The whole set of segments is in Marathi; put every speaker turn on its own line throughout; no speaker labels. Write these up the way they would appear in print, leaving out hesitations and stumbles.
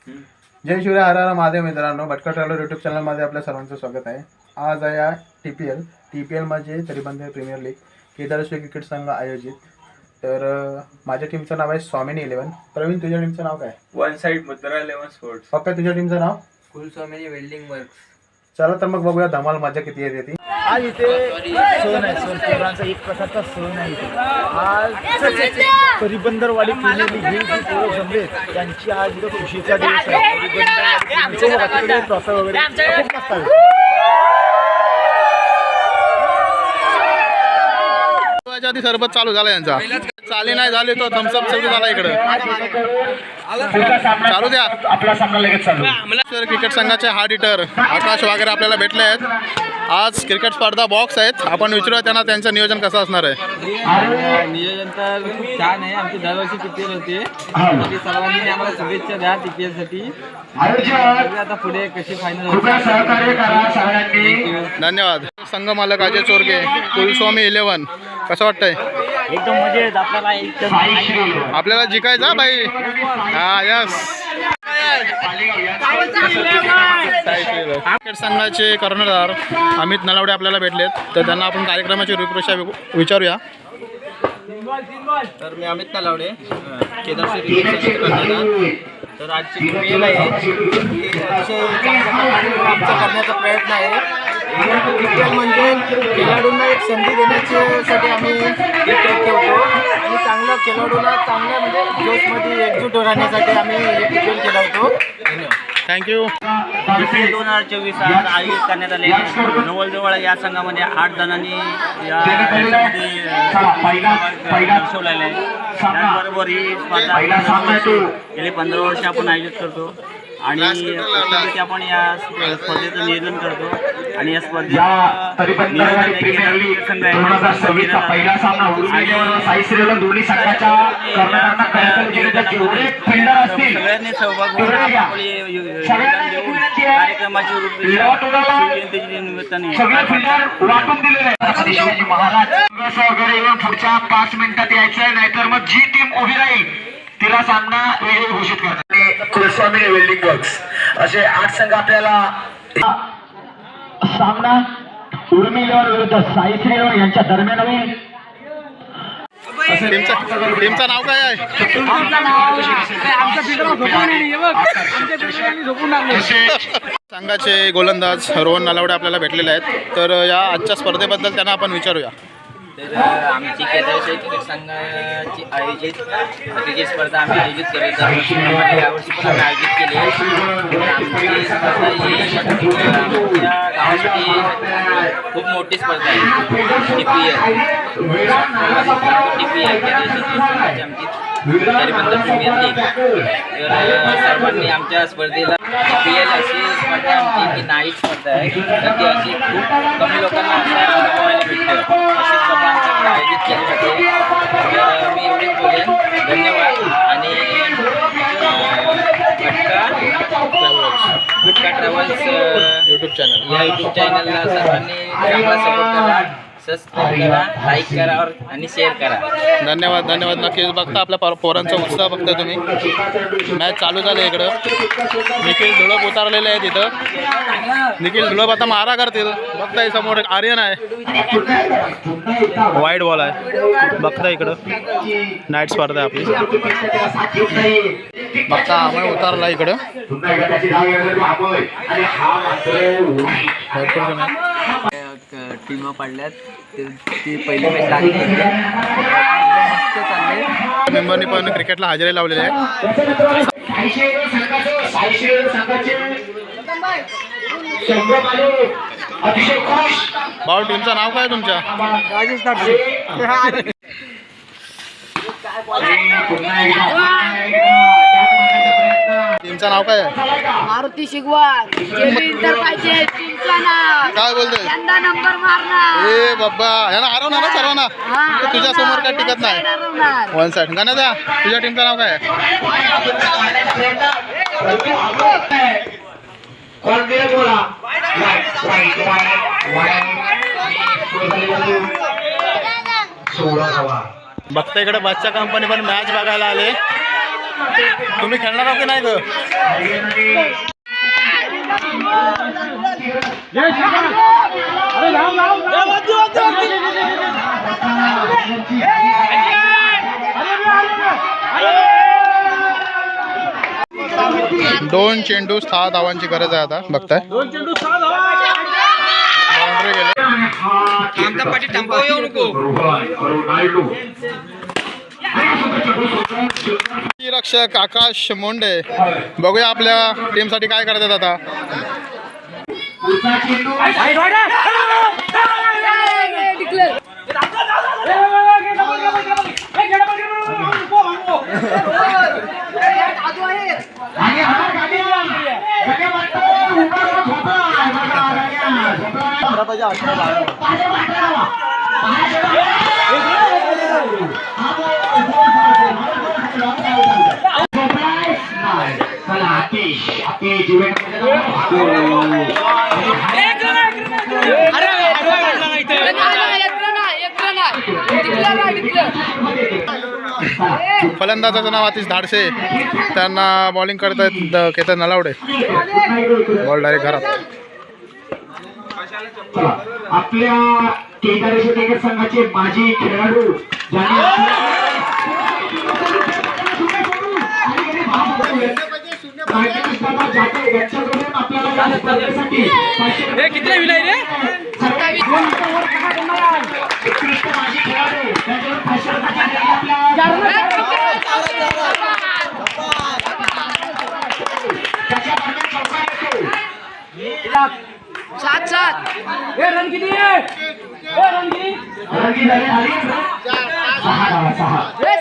जय शिवराय, हर हर महादेव. मित्रांनो, भटका ट्रॅव्हलर यूट्यूब चॅनलमध्ये आपल्या सर्वांचं स्वागत आहे. आज आहे या TPL म्हणजे तरीबंद प्रीमियर लीग केदारेश्वर क्रिकेट संघ आयोजित. तर माझ्या टीमचं नाव आहे स्वामिनी 11. प्रवीण, तुझ्या टीमचं नाव काय?
वन साइड मुद्रा 11 स्पोर्ट्स.
पक्का तुझ्या टीमचं नाव?
कुलस्वामिनी वेल्डिंग वर्क्स.
चला तर मग बघूया धमाल मजा किती येते ती.
आज इथे सण आहे, सण पोरांचा एक प्रकारचा सण आहे इथे. आज करीबंदरवाडी प्रीमियर लीग ही जी पोरं जमले त्यांची आज इथं खुशीचा दिवस आहे. ट्रॉफी वगैरे खूप मस्त आहे.
आधी सरबत चालू झाला यांचा, चाली नाही झाली तो थम्सअप चालू झाला इकडे. चालू द्या.
आपला सामना लगेच चालू.
क्रिकेट संघाचे हार्ड हिटर आकाश वगैरे आपल्याला भेटले आहेत. आज क्रिकेट स्पर्धा बॉक्स आहेत. आपण विचारूया त्यांना त्यांचं नियोजन कसं असणार आहे.
नियोजन तर खूप छान आहे. आमची दरवर्षी TPL होते. सर्वांनी आम्हाला शुभेच्छा द्या TPL साठी. आता पुढे कशी फायनल.
धन्यवाद. संघ मालक अजय चोरगे, कुलस्वामी 11. कसं वाटतंय?
एकदम मजेत. आपल्याला एकदम
आपल्याला जिकायचा भाई. हा, यस. क्रिकेट संघाचे कर्णधार अमित नलावडे आपल्याला भेटलेत, तर त्यांना आपण कार्यक्रमाची रूपरेषा विचारूया.
तर मी अमित नलावडे, केदारेश्वर क्रिकेट संघाचे कर्णधार. तर आजची TPL आहे अतिशय आमचा करण्याचा प्रयत्न आहे. TPL म्हणजे खेळाडूंना एक संधी देण्यासाठी आम्ही क्रिकेट ठेवतो आणि चांगल्या खेळाडूंना चांगल्या म्हणजे जोशमध्ये एकजूट राहण्यासाठी आम्ही TPL खेळवतो.
थँक्यू.
TPL 2024 आज आयोजित करण्यात आले. जवळजवळ या संघामध्ये 8 जणांनी या दर्शवलेलं आहे. त्याचबरोबर ही स्पर्धा गेली 15 वर्ष आपण आयोजित करतो आणि आपण या स्पर्धेचं नियोजन करतो आणि या स्पर्धेचं नियोजन
पहिला सामना दोन्ही संघाच्या
सगळ्यांनी सहभाग घेऊन कार्यक्रमाची रूपरेषा निमित्ताने
शिवाजी महाराज वगैरे येऊन पुढच्या 5 मिनिटात यायचं, नाहीतर मग जी टीम उभी राहील तिला सामना वेगळे घोषित करतात. कुलस्वामी वेल्डिंग वर्क्स असे 8 संघ आपल्याला. सामना उर्मिलेवर विरुद्ध साईश्रीवर यांच्या दरम्यान होईल.
टीमचं नाव काय आहे? संघाचे गोलंदाज रोहन नलावडे आपल्याला भेटलेले आहेत, तर या आजच्या स्पर्धेबद्दल त्यांना आपण विचारूया.
तर आमची केदारेश्वर क्रिकेट संघाची आयोजित क्रिकेट स्पर्धा आम्ही आयोजित केली. दरवर्षी यावर्षी पण आम्ही आयोजित केली. आमची स्पर्धा ही आमच्या गावासाठी खूप मोठी स्पर्धा आहे. TPL केदारेश्वर संघाची आमची तरीबंद प्रीमियर लीग. तर सर्वांनी आमच्या स्पर्धेला TPL अशी स्पर्धा आमची की नाईट स्पर्धा आहे, तर ती अशी खूप कमी लोकांना अनुभवायला भेटतं. अशी स्पर्धा आमच्याकडे आयोजित केली जाते. तर मी एवढेच बोलेन. धन्यवाद. आणि भटका ट्रॅव्हल्स
यूट्यूब चॅनल,
या यूट्यूब चॅनलला सर्वांनी चांगला सपोर्ट करा, सबस्क्राईब करा, लाईक करा आणि शेअर करा.
धन्यवाद. धन्यवाद. नक्कीच बघता आपल्या पोरांचा उत्साह बघता तुम्ही. मॅच चालू झालं. इकडं निखिल धुळप उतारलेले आहेत. इथं निखिल धुळप आता मारा करतील. बघताय समोर आर्यन आहे, वाईट बॉल आहे. बघता इकडं नाईट स्पर्धा आपली. बघता आम्ही उतारला इकडं.
टीमा पाडल्यात. ती पहिली मॅच लागली. मस्त चालले.
मेंबरनी पण क्रिकेटला हजेरी लावलेली आहे. भाऊ, टीमचं नाव काय तुमच्या? टीमचं नाव काय आहे?
मारुती शिगवार. पाहिजे टीमचं नाव.
काय बोलतोय?
यंदा नंबर मारणार.
ए बाबा, यांना हरवणार ना सर्वांना. तुझ्या समोर काय टिकत नाही. One side. गाण्याचा तुझ्या टीमचं नाव काय आहे? बघता इकडे बच्चा कंपनी पण मॅच बघायला आले. तुम्ही खेळणार आहोत की नाही ग? दोन चेंडू 6 धावांची गरज आहे आता बघताय. बाउंड्री गेले. रक्षक आकाश मोंडे बघूया आपल्या टीम साठी काय करतात आता. फलंदाजाचं नाव आतिश धाडसे. त्यांना बॉलिंग करतायत केतन नलावडे. बॉल डायरेक्ट घरात.
आपल्या केदारेश्वर क्रिकेट संघाचे माजी खेळाडू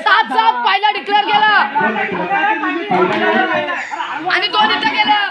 सात पहिला डिक्लेअर केला आणि 2 इथं गेलं.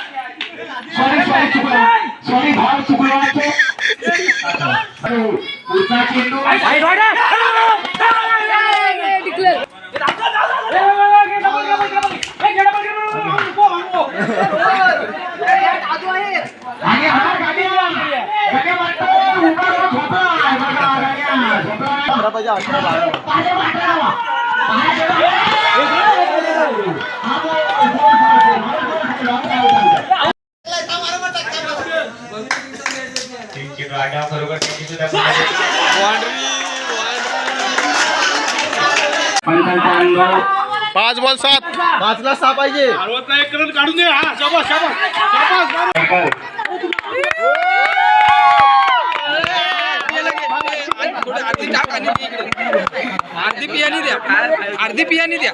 पाच बॉल 7.
5ला 6 पाहिजे.
काढून दे. हा शाबास शाबास.
अर्धी पियानी द्या. अर्धी पियानी द्या.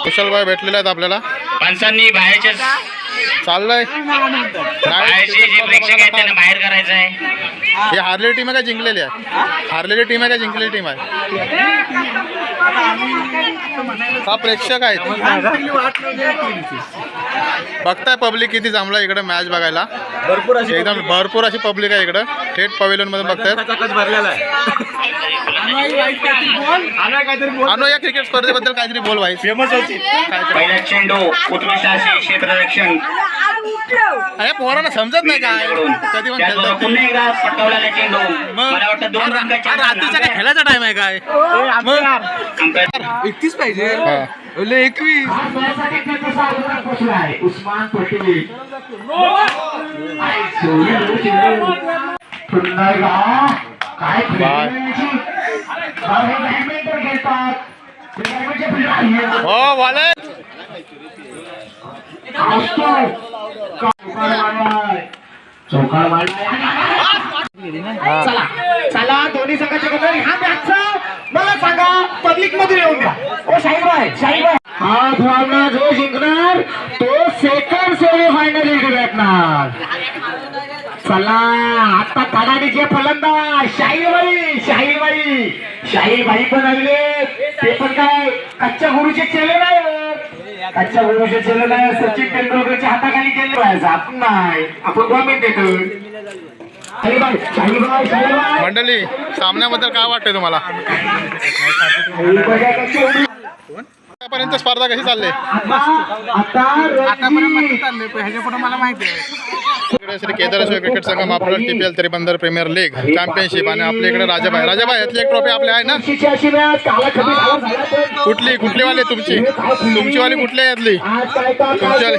कुशलभाई भेटलेले आहेत आपल्याला.
माणसांनी बाहेरच्या
चाललंय.
बाहेरचे जे प्रेक्षक आहेत त्यांना बाहेर करायचं आहे.
ही हारलेली टीम आहे का जिंकलेली आहे? हारलेली टीम आहे का जिंकलेली टीम आहे? हा प्रेक्षक आहेत. बघताय पब्लिक किती जमला इकडे मॅच बघायला. एकदम भरपूर अशी पब्लिक आहे इकडं. थेट पवेलियन मध्ये बघताय. अनु या क्रिकेट स्पर्धेबद्दल काहीतरी बोल भाई. फेमस होती.
पहिला चेंडू उत्कृष्ट क्षेत्ररक्षण
अरे पोरांना समजत नाही काय कधी पण खेळतात.
पुन्हा एकदा पटवलेला चेंडू. मला वाटतं 2 रंगाच्या
रात्रीचा काय खेळायचा टाइम आहे काय?
31 पाहिजे. 21.
उस्मान पटेल काय बॅडमिंटन खेळतात.
हो वाले
चौकार चला चला दोन्ही संघाचे गोलंदाज ह्या मॅचचा मला सांगा पब्लिक मध्ये येऊन द्या. ओ शाहीबाई हा धावना जो जिंकणार तो सेकंड सेमीफायनल भेटणार. चला आता धडाडीचे फलंदाज शाहीबाई पण आले. ते पण काय कच्च्या गुरुचे चेले नाही. कच्च्या गुरुचे चेले नाही. सचिन तेंडुलकरच्या हाताखाली केले पाहिजे. आपण नाही. आपण गव्हर्नमेंट देतो.
मंडळी सामन्याबद्दल काय वाटतंय तुम्हाला? आतापर्यंत स्पर्धा कशी चालली? श्री केदारेश्वर क्रिकेट संघ महाप्रबळ TPL तरीबंदर प्रीमियर लीग चॅम्पियनशिप आणि आपल्या इकडे राजाभाई यातली एक ट्रॉफी आपली आहे ना? कुठली वाली तुमची वाली कुठली आहे यातली? तुमची वाली?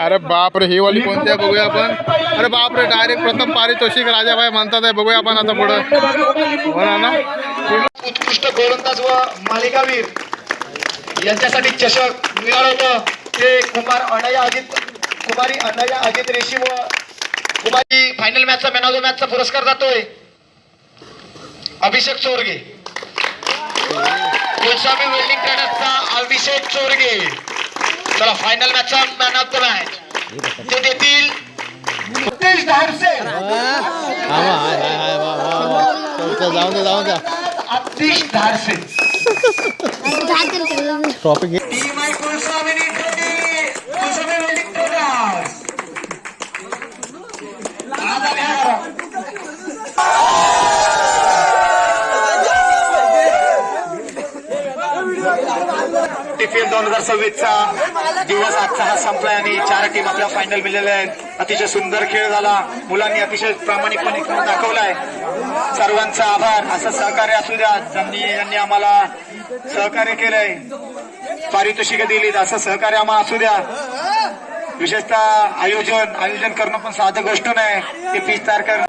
अरे बापरे, ही वाली कोणती आहे बघूया आपण. अरे बापरे, डायरेक्ट प्रथम पारितोषिक राजाभाई म्हणतात आहे. बघूया आपण आता पुढं. बरं ना?
उत्कृष्ट गोलंदाज व मालिकावीर यांच्यासाठी चषक मिळालं ते कुमारी अनया अजित रेशी व कुमारी फायनल मॅचचा मॅन ऑफ द मॅचचा पुरस्कार जातोय अभिषेक चोरगे. गोस्वामी वेल्डिंग ट्रेडर्सचा अभिषेक चोरगे. चला फायनल मॅचचा मॅन ऑफ द मॅच ते देतील सतीश धारसे. सतीश धारसे
ट्रॉफी घे.
टीम आहे गोस्वामी वेल्डिंग ट्रेडर्स. TPL 2026चा दिवस आजचा हा संपलाय आणि 4 टीम आपल्या फायनल मिळाल्या आहेत. अतिशय सुंदर खेळ झाला. मुलांनी अतिशय प्रामाणिकपणे खेळ दाखवलाय. सर्वांचा आभार. असं सहकार्य असू द्या. ज्यांनी आम्हाला सहकार्य केलंय, पारितोषिकं दिलीत, असं सहकार्य आम्हाला असू द्या. विशेषतः आयोजन करणं पण साधं गोष्ट नाही. ते पिच तयार करणं